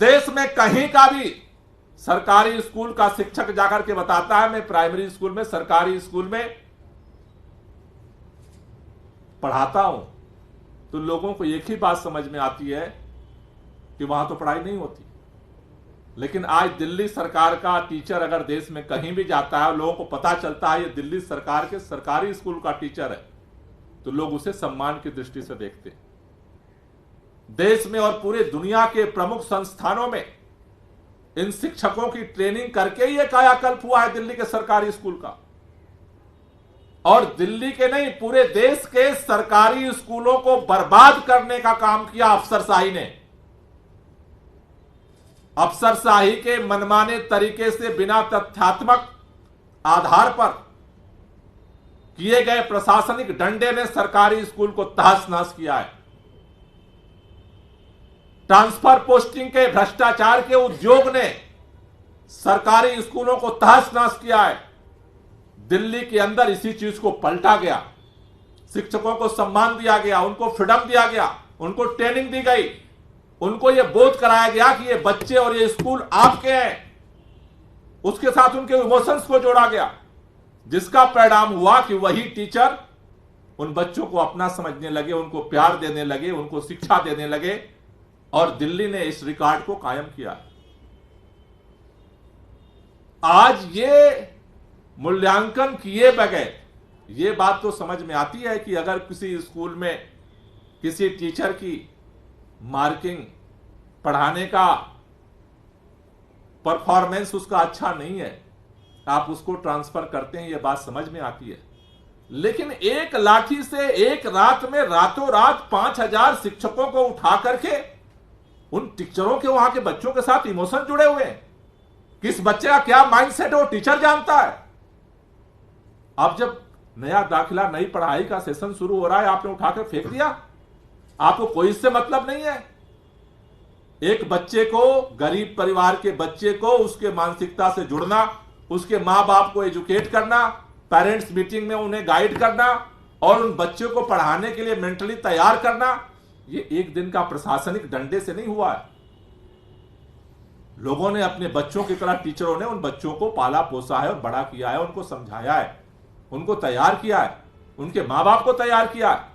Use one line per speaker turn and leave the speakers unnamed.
देश में कहीं का भी सरकारी स्कूल का शिक्षक जाकर के बताता है मैं प्राइमरी स्कूल में, सरकारी स्कूल में पढ़ाता हूं, तो लोगों को एक ही बात समझ में आती है कि वहां तो पढ़ाई नहीं होती। लेकिन आज दिल्ली सरकार का टीचर अगर देश में कहीं भी जाता है, लोगों को पता चलता है ये दिल्ली सरकार के सरकारी स्कूल का टीचर है, तो लोग उसे सम्मान की दृष्टि से देखते हैं। देश में और पूरे दुनिया के प्रमुख संस्थानों में इन शिक्षकों की ट्रेनिंग करके ही कायाकल्प हुआ है दिल्ली के सरकारी स्कूल का। और दिल्ली के नहीं, पूरे देश के सरकारी स्कूलों को बर्बाद करने का काम किया अफसरशाही ने। अफसरशाही के मनमाने तरीके से बिना तथ्यात्मक आधार पर किए गए प्रशासनिक डंडे ने सरकारी स्कूल को तहस नहस किया है। ट्रांसफर पोस्टिंग के भ्रष्टाचार के उद्योग ने सरकारी स्कूलों को तहस नहस किया है। दिल्ली के अंदर इसी चीज को पलटा गया। शिक्षकों को सम्मान दिया गया, उनको फ्रीडम दिया गया, उनको ट्रेनिंग दी गई, उनको यह बोध कराया गया कि ये बच्चे और ये स्कूल आपके हैं। उसके साथ उनके इमोशंस को जोड़ा गया, जिसका परिणाम हुआ कि वही टीचर उन बच्चों को अपना समझने लगे, उनको प्यार देने लगे, उनको शिक्षा देने लगे, और दिल्ली ने इस रिकॉर्ड को कायम किया। आज ये मूल्यांकन किए बगैर ये बात तो समझ में आती है कि अगर किसी स्कूल में किसी टीचर की मार्किंग, पढ़ाने का परफॉर्मेंस उसका अच्छा नहीं है, आप उसको ट्रांसफर करते हैं, ये बात समझ में आती है। लेकिन एक लाठी से एक रात में रातों रात 5000 शिक्षकों को उठा करके उन टीचरों के, वहां के बच्चों के साथ इमोशन जुड़े हुए हैं। किस बच्चे का क्या माइंडसेट है वो टीचर जानता है। अब जब नया दाखिला, नई पढ़ाई का सेशन शुरू हो रहा है, आपने उठाकर फेंक दिया, आपको कोई इससे मतलब नहीं है। एक बच्चे को, गरीब परिवार के बच्चे को उसके मानसिकता से जुड़ना, उसके मां बाप को एजुकेट करना, पेरेंट्स मीटिंग में उन्हें गाइड करना और उन बच्चों को पढ़ाने के लिए मेंटली तैयार करना, ये एक दिन का प्रशासनिक डंडे से नहीं हुआ है। लोगों ने अपने बच्चों की तरह, टीचरों ने उन बच्चों को पाला पोसा है और बड़ा किया है, उनको समझाया है, उनको तैयार किया है, उनके मां बाप को तैयार किया है।